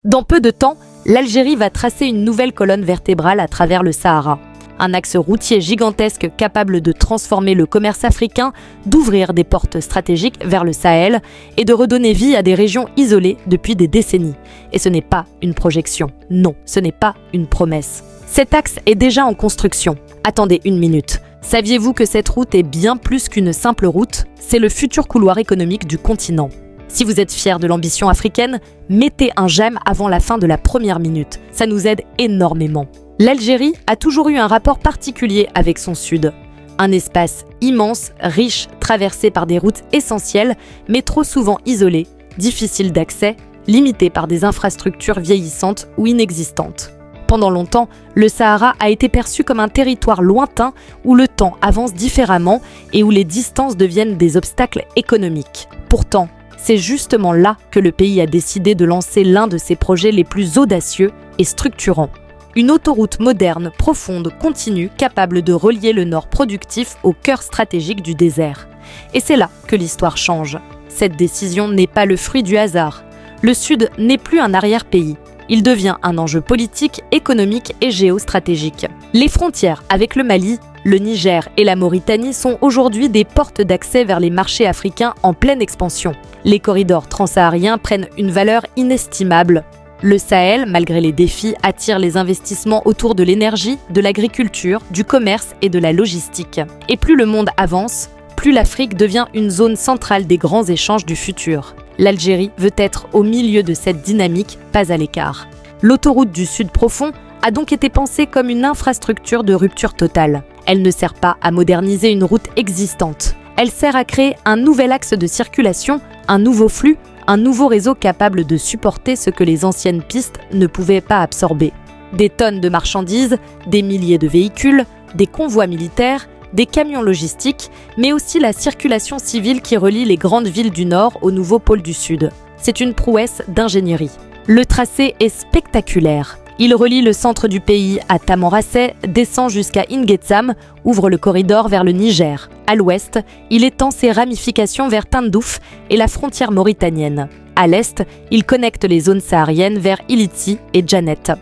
Dans peu de temps, l'Algérie va tracer une nouvelle colonne vertébrale à travers le Sahara. Un axe routier gigantesque capable de transformer le commerce africain, d'ouvrir des portes stratégiques vers le Sahel et de redonner vie à des régions isolées depuis des décennies. Et ce n'est pas une projection, non, ce n'est pas une promesse. Cet axe est déjà en construction. Attendez une minute. Saviez-vous que cette route est bien plus qu'une simple route? C'est le futur couloir économique du continent. Si vous êtes fiers de l'ambition africaine, mettez un j'aime avant la fin de la première minute. Ça nous aide énormément. L'Algérie a toujours eu un rapport particulier avec son sud. Un espace immense, riche, traversé par des routes essentielles, mais trop souvent isolé, difficile d'accès, limité par des infrastructures vieillissantes ou inexistantes. Pendant longtemps, le Sahara a été perçu comme un territoire lointain où le temps avance différemment et où les distances deviennent des obstacles économiques. Pourtant, c'est justement là que le pays a décidé de lancer l'un de ses projets les plus audacieux et structurants. Une autoroute moderne, profonde, continue, capable de relier le nord productif au cœur stratégique du désert. Et c'est là que l'histoire change. Cette décision n'est pas le fruit du hasard. Le Sud n'est plus un arrière-pays. Il devient un enjeu politique, économique et géostratégique. Les frontières avec le Mali, le Niger et la Mauritanie sont aujourd'hui des portes d'accès vers les marchés africains en pleine expansion. Les corridors transsahariens prennent une valeur inestimable. Le Sahel, malgré les défis, attire les investissements autour de l'énergie, de l'agriculture, du commerce et de la logistique. Et plus le monde avance, plus l'Afrique devient une zone centrale des grands échanges du futur. L'Algérie veut être au milieu de cette dynamique, pas à l'écart. L'autoroute du Sud profond a donc été pensée comme une infrastructure de rupture totale. Elle ne sert pas à moderniser une route existante. Elle sert à créer un nouvel axe de circulation, un nouveau flux, un nouveau réseau capable de supporter ce que les anciennes pistes ne pouvaient pas absorber. Des tonnes de marchandises, des milliers de véhicules, des convois militaires, des camions logistiques, mais aussi la circulation civile qui relie les grandes villes du Nord au nouveau pôle du Sud. C'est une prouesse d'ingénierie. Le tracé est spectaculaire. Il relie le centre du pays à Tamanrasset, descend jusqu'à Ingetsam, ouvre le corridor vers le Niger. À l'ouest, il étend ses ramifications vers Tindouf et la frontière mauritanienne. À l'est, il connecte les zones sahariennes vers Ilitsi et Djanet.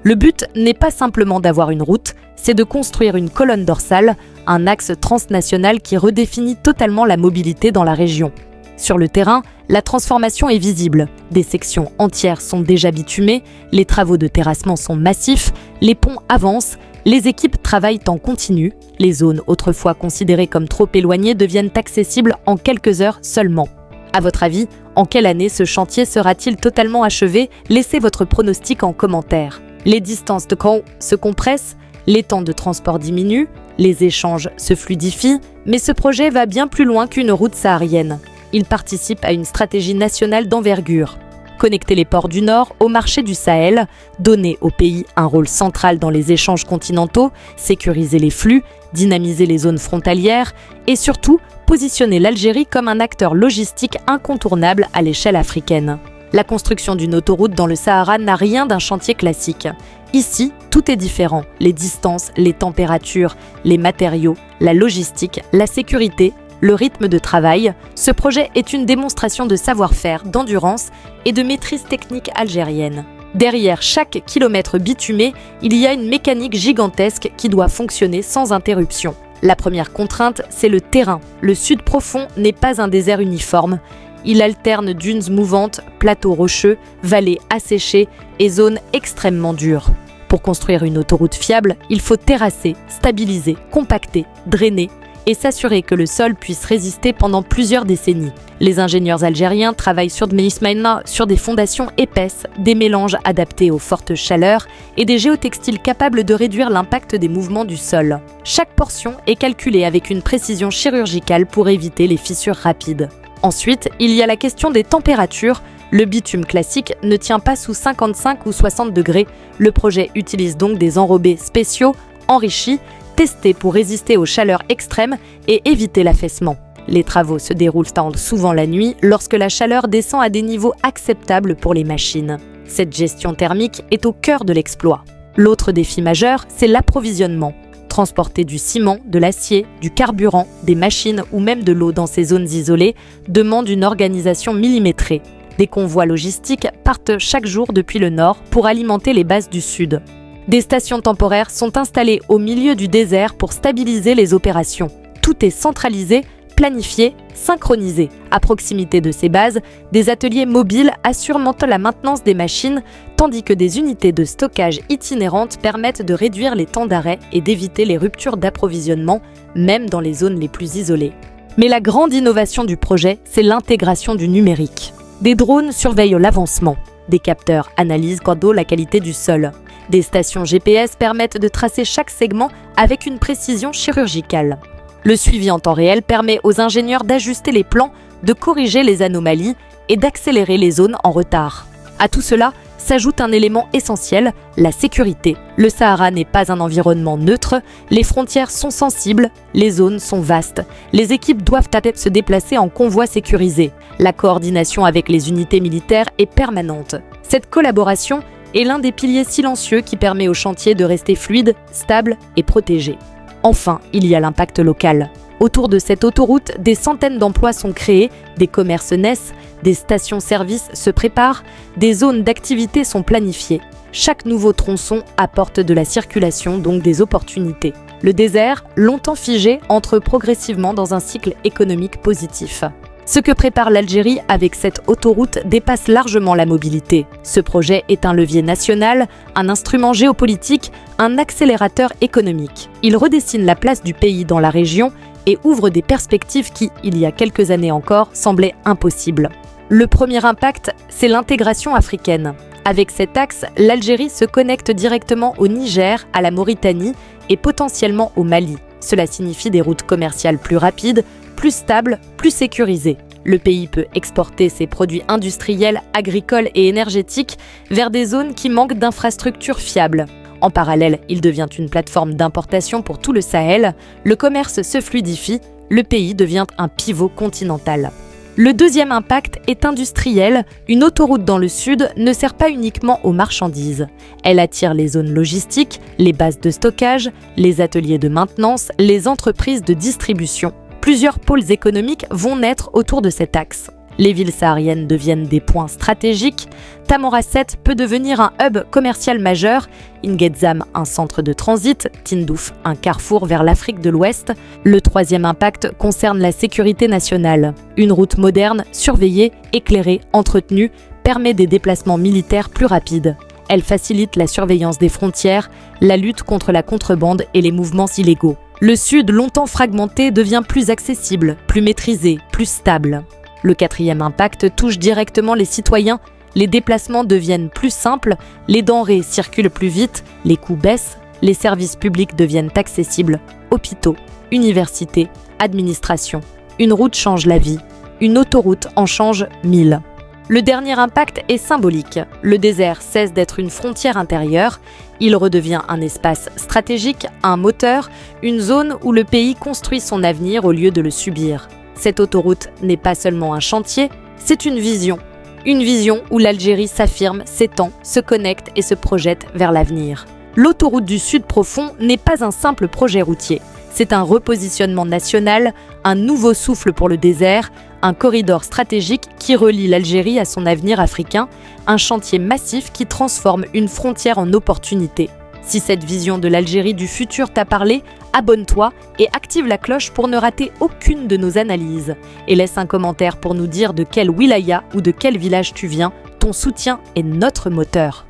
Le but n'est pas simplement d'avoir une route, c'est de construire une colonne dorsale, un axe transnational qui redéfinit totalement la mobilité dans la région. Sur le terrain, la transformation est visible. Des sections entières sont déjà bitumées, les travaux de terrassement sont massifs, les ponts avancent, les équipes travaillent en continu, les zones autrefois considérées comme trop éloignées deviennent accessibles en quelques heures seulement. À votre avis, en quelle année ce chantier sera-t-il totalement achevé? Laissez votre pronostic en commentaire. Les distances de camp se compressent, les temps de transport diminuent, les échanges se fluidifient, mais ce projet va bien plus loin qu'une route saharienne. Il participe à une stratégie nationale d'envergure. Connecter les ports du Nord au marché du Sahel, donner au pays un rôle central dans les échanges continentaux, sécuriser les flux, dynamiser les zones frontalières et surtout positionner l'Algérie comme un acteur logistique incontournable à l'échelle africaine. La construction d'une autoroute dans le Sahara n'a rien d'un chantier classique. Ici, tout est différent. Les distances, les températures, les matériaux, la logistique, la sécurité, le rythme de travail. Ce projet est une démonstration de savoir-faire, d'endurance et de maîtrise technique algérienne. Derrière chaque kilomètre bitumé, il y a une mécanique gigantesque qui doit fonctionner sans interruption. La première contrainte, c'est le terrain. Le Sud profond n'est pas un désert uniforme. Il alterne dunes mouvantes, plateaux rocheux, vallées asséchées et zones extrêmement dures. Pour construire une autoroute fiable, il faut terrasser, stabiliser, compacter, drainer et s'assurer que le sol puisse résister pendant plusieurs décennies. Les ingénieurs algériens travaillent sur des fondations épaisses, des mélanges adaptés aux fortes chaleurs et des géotextiles capables de réduire l'impact des mouvements du sol. Chaque portion est calculée avec une précision chirurgicale pour éviter les fissures rapides. Ensuite, il y a la question des températures. Le bitume classique ne tient pas sous 55 ou 60 degrés. Le projet utilise donc des enrobés spéciaux, enrichis, testés pour résister aux chaleurs extrêmes et éviter l'affaissement. Les travaux se déroulent souvent la nuit lorsque la chaleur descend à des niveaux acceptables pour les machines. Cette gestion thermique est au cœur de l'exploit. L'autre défi majeur, c'est l'approvisionnement. Transporter du ciment, de l'acier, du carburant, des machines ou même de l'eau dans ces zones isolées demande une organisation millimétrée. Des convois logistiques partent chaque jour depuis le nord pour alimenter les bases du sud. Des stations temporaires sont installées au milieu du désert pour stabiliser les opérations. Tout est centralisé, planifié, synchronisé. À proximité de ces bases, des ateliers mobiles assurent la maintenance des machines, tandis que des unités de stockage itinérantes permettent de réduire les temps d'arrêt et d'éviter les ruptures d'approvisionnement, même dans les zones les plus isolées. Mais la grande innovation du projet, c'est l'intégration du numérique. Des drones surveillent l'avancement. Des capteurs analysent la qualité du sol. Des stations GPS permettent de tracer chaque segment avec une précision chirurgicale. Le suivi en temps réel permet aux ingénieurs d'ajuster les plans, de corriger les anomalies et d'accélérer les zones en retard. À tout cela s'ajoute un élément essentiel, la sécurité. Le Sahara n'est pas un environnement neutre, les frontières sont sensibles, les zones sont vastes. Les équipes doivent se déplacer en convoi sécurisé. La coordination avec les unités militaires est permanente. Cette collaboration est l'un des piliers silencieux qui permet au chantier de rester fluide, stable et protégé. Enfin, il y a l'impact local. Autour de cette autoroute, des centaines d'emplois sont créés, des commerces naissent, des stations-service se préparent, des zones d'activité sont planifiées. Chaque nouveau tronçon apporte de la circulation, donc des opportunités. Le désert, longtemps figé, entre progressivement dans un cycle économique positif. Ce que prépare l'Algérie avec cette autoroute dépasse largement la mobilité. Ce projet est un levier national, un instrument géopolitique, un accélérateur économique. Il redessine la place du pays dans la région et ouvre des perspectives qui, il y a quelques années encore, semblaient impossibles. Le premier impact, c'est l'intégration africaine. Avec cet axe, l'Algérie se connecte directement au Niger, à la Mauritanie et potentiellement au Mali. Cela signifie des routes commerciales plus rapides, plus stables, plus sécurisées. Le pays peut exporter ses produits industriels, agricoles et énergétiques vers des zones qui manquent d'infrastructures fiables. En parallèle, il devient une plateforme d'importation pour tout le Sahel, le commerce se fluidifie, le pays devient un pivot continental. Le deuxième impact est industriel. Une autoroute dans le sud ne sert pas uniquement aux marchandises. Elle attire les zones logistiques, les bases de stockage, les ateliers de maintenance, les entreprises de distribution. Plusieurs pôles économiques vont naître autour de cet axe. Les villes sahariennes deviennent des points stratégiques. Tamanrasset peut devenir un hub commercial majeur, Ingezzam un centre de transit, Tindouf un carrefour vers l'Afrique de l'Ouest. Le troisième impact concerne la sécurité nationale. Une route moderne, surveillée, éclairée, entretenue, permet des déplacements militaires plus rapides. Elle facilite la surveillance des frontières, la lutte contre la contrebande et les mouvements illégaux. Le sud, longtemps fragmenté, devient plus accessible, plus maîtrisé, plus stable. Le quatrième impact touche directement les citoyens. Les déplacements deviennent plus simples, les denrées circulent plus vite, les coûts baissent, les services publics deviennent accessibles, hôpitaux, universités, administration. Une route change la vie, une autoroute en change 1000. Le dernier impact est symbolique. Le désert cesse d'être une frontière intérieure, il redevient un espace stratégique, un moteur, une zone où le pays construit son avenir au lieu de le subir. Cette autoroute n'est pas seulement un chantier, c'est une vision. Une vision où l'Algérie s'affirme, s'étend, se connecte et se projette vers l'avenir. L'autoroute du Sud profond n'est pas un simple projet routier. C'est un repositionnement national, un nouveau souffle pour le désert, un corridor stratégique qui relie l'Algérie à son avenir africain, un chantier massif qui transforme une frontière en opportunité. Si cette vision de l'Algérie du futur t'a parlé, abonne-toi et active la cloche pour ne rater aucune de nos analyses. Et laisse un commentaire pour nous dire de quelle wilaya ou de quel village tu viens. Ton soutien est notre moteur.